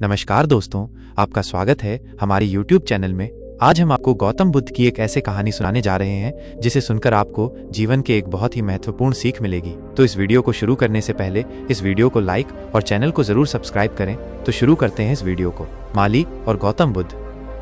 नमस्कार दोस्तों, आपका स्वागत है हमारे YouTube चैनल में। आज हम आपको गौतम बुद्ध की एक ऐसे कहानी सुनाने जा रहे हैं जिसे सुनकर आपको जीवन के एक बहुत ही महत्वपूर्ण सीख मिलेगी। तो इस वीडियो को शुरू करने से पहले इस वीडियो को लाइक और चैनल को जरूर सब्सक्राइब करें। तो शुरू करते हैं इस वीडियो को। माली और गौतम बुद्ध,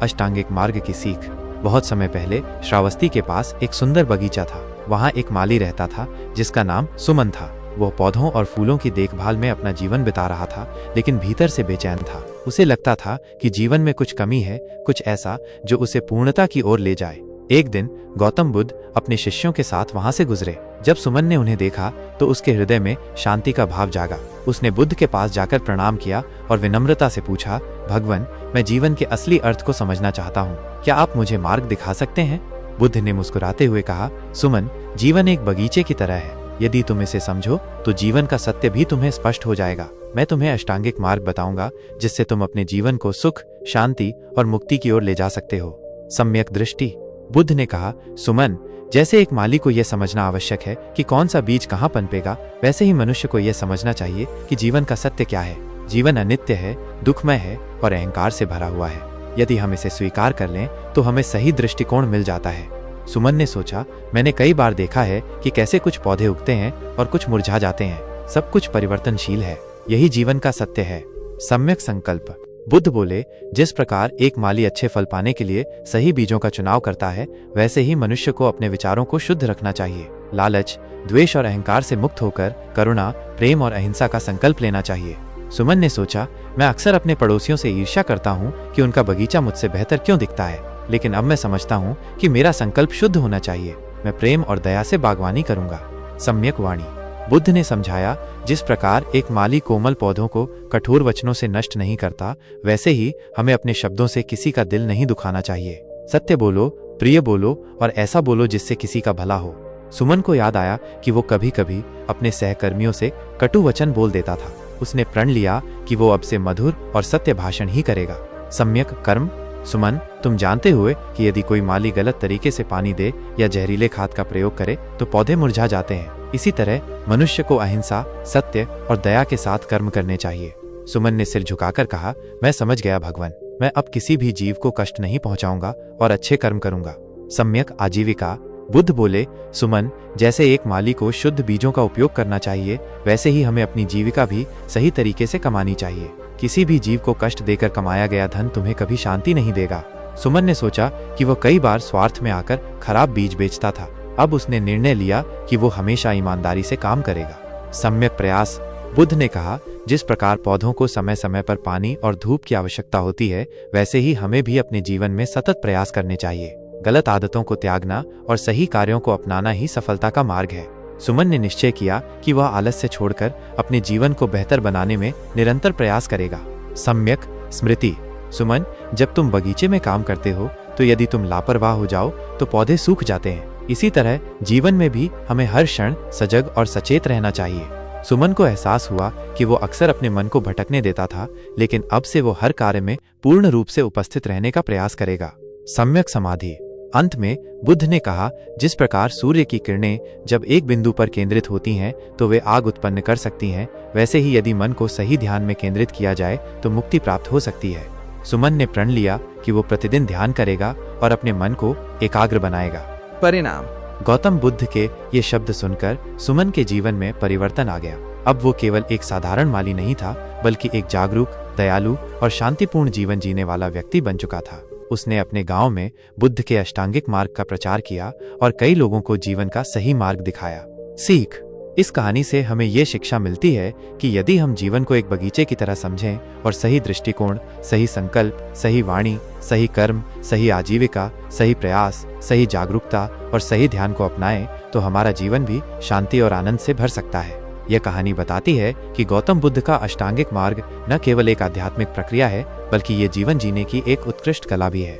अष्टांगिक मार्ग की सीख। बहुत समय पहले श्रावस्ती के पास एक सुंदर बगीचा था। वहाँ एक माली रहता था जिसका नाम सुमन था। वो पौधों और फूलों की देखभाल में अपना जीवन बिता रहा था, लेकिन भीतर से बेचैन था। उसे लगता था कि जीवन में कुछ कमी है, कुछ ऐसा जो उसे पूर्णता की ओर ले जाए। एक दिन गौतम बुद्ध अपने शिष्यों के साथ वहां से गुजरे। जब सुमन ने उन्हें देखा तो उसके हृदय में शांति का भाव जागा। उसने बुद्ध के पास जाकर प्रणाम किया और विनम्रता से पूछा, भगवान, मैं जीवन के असली अर्थ को समझना चाहता हूँ, क्या आप मुझे मार्ग दिखा सकते हैं? बुद्ध ने मुस्कुराते हुए कहा, सुमन, जीवन एक बगीचे की तरह है। यदि तुम इसे समझो तो जीवन का सत्य भी तुम्हें स्पष्ट हो जाएगा। मैं तुम्हें अष्टांगिक मार्ग बताऊंगा जिससे तुम अपने जीवन को सुख, शांति और मुक्ति की ओर ले जा सकते हो। सम्यक दृष्टि। बुद्ध ने कहा, सुमन, जैसे एक माली को यह समझना आवश्यक है कि कौन सा बीज कहाँ पनपेगा, वैसे ही मनुष्य को यह समझना चाहिए कि जीवन का सत्य क्या है। जीवन अनित्य है, दुखमय है और अहंकार से भरा हुआ है। यदि हम इसे स्वीकार कर लें तो हमें सही दृष्टिकोण मिल जाता है। सुमन ने सोचा, मैंने कई बार देखा है कि कैसे कुछ पौधे उगते हैं और कुछ मुरझा जाते हैं। सब कुछ परिवर्तनशील है, यही जीवन का सत्य है। सम्यक संकल्प। बुद्ध बोले, जिस प्रकार एक माली अच्छे फल पाने के लिए सही बीजों का चुनाव करता है, वैसे ही मनुष्य को अपने विचारों को शुद्ध रखना चाहिए। लालच, द्वेष और अहंकार से मुक्त होकर करुणा, प्रेम और अहिंसा का संकल्प लेना चाहिए। सुमन ने सोचा, मैं अक्सर अपने पड़ोसियों से ईर्ष्या करता हूँ कि उनका बगीचा मुझसे बेहतर क्यों दिखता है, लेकिन अब मैं समझता हूँ कि मेरा संकल्प शुद्ध होना चाहिए। मैं प्रेम और दया से बागवानी करूंगा। सम्यक वाणी। बुद्ध ने समझाया, जिस प्रकार एक माली कोमल पौधों को कठोर वचनों से नष्ट नहीं करता, वैसे ही हमें अपने शब्दों से किसी का दिल नहीं दुखाना चाहिए। सत्य बोलो, प्रिय बोलो और ऐसा बोलो जिससे किसी का भला हो। सुमन को याद आया कि वो कभी कभी अपने सहकर्मियों से कटु वचन बोल देता था। उसने प्रण लिया कि वो अब से मधुर और सत्य भाषण ही करेगा। सम्यक कर्म। सुमन, तुम जानते हुए कि यदि कोई माली गलत तरीके से पानी दे या जहरीले खाद का प्रयोग करे तो पौधे मुरझा जाते हैं। इसी तरह मनुष्य को अहिंसा, सत्य और दया के साथ कर्म करने चाहिए। सुमन ने सिर झुकाकर कहा, मैं समझ गया भगवान, मैं अब किसी भी जीव को कष्ट नहीं पहुंचाऊंगा और अच्छे कर्म करूंगा। सम्यक आजीविका। बुद्ध बोले, सुमन, जैसे एक माली को शुद्ध बीजों का उपयोग करना चाहिए, वैसे ही हमें अपनी जीविका भी सही तरीके से कमानी चाहिए। किसी भी जीव को कष्ट देकर कमाया गया धन तुम्हें कभी शांति नहीं देगा। सुमन ने सोचा कि वो कई बार स्वार्थ में आकर खराब बीज बेचता था। अब उसने निर्णय लिया कि वो हमेशा ईमानदारी से काम करेगा। सम्यक प्रयास। बुद्ध ने कहा, जिस प्रकार पौधों को समय समय पर पानी और धूप की आवश्यकता होती है, वैसे ही हमें भी अपने जीवन में सतत प्रयास करने चाहिए। गलत आदतों को त्यागना और सही कार्यों को अपनाना ही सफलता का मार्ग है। सुमन ने निश्चय किया कि वह आलस्य छोड़कर अपने जीवन को बेहतर बनाने में निरंतर प्रयास करेगा। सम्यक स्मृति। सुमन, जब तुम बगीचे में काम करते हो तो यदि तुम लापरवाह हो जाओ तो पौधे सूख जाते हैं। इसी तरह जीवन में भी हमें हर क्षण सजग और सचेत रहना चाहिए। सुमन को एहसास हुआ कि वो अक्सर अपने मन को भटकने देता था, लेकिन अब से वो हर कार्य में पूर्ण रूप से उपस्थित रहने का प्रयास करेगा। सम्यक समाधि। अंत में बुद्ध ने कहा, जिस प्रकार सूर्य की किरणें जब एक बिंदु पर केंद्रित होती हैं तो वे आग उत्पन्न कर सकती हैं, वैसे ही यदि मन को सही ध्यान में केंद्रित किया जाए तो मुक्ति प्राप्त हो सकती है। सुमन ने प्रण लिया कि वो प्रतिदिन ध्यान करेगा और अपने मन को एकाग्र बनाएगा। परिणाम। गौतम बुद्ध के ये शब्द सुनकर सुमन के जीवन में परिवर्तन आ गया। अब वो केवल एक साधारण माली नहीं था, बल्कि एक जागरूक, दयालु और शांतिपूर्ण जीवन जीने वाला व्यक्ति बन चुका था। उसने अपने गांव में बुद्ध के अष्टांगिक मार्ग का प्रचार किया और कई लोगों को जीवन का सही मार्ग दिखाया। सीख। इस कहानी से हमें ये शिक्षा मिलती है कि यदि हम जीवन को एक बगीचे की तरह समझें और सही दृष्टिकोण, सही संकल्प, सही वाणी, सही कर्म, सही आजीविका, सही प्रयास, सही जागरूकता और सही ध्यान को अपनाएं, तो हमारा जीवन भी शांति और आनंद से भर सकता है। यह कहानी बताती है कि गौतम बुद्ध का अष्टांगिक मार्ग न केवल एक आध्यात्मिक प्रक्रिया है, बल्कि ये जीवन जीने की एक उत्कृष्ट कला भी है।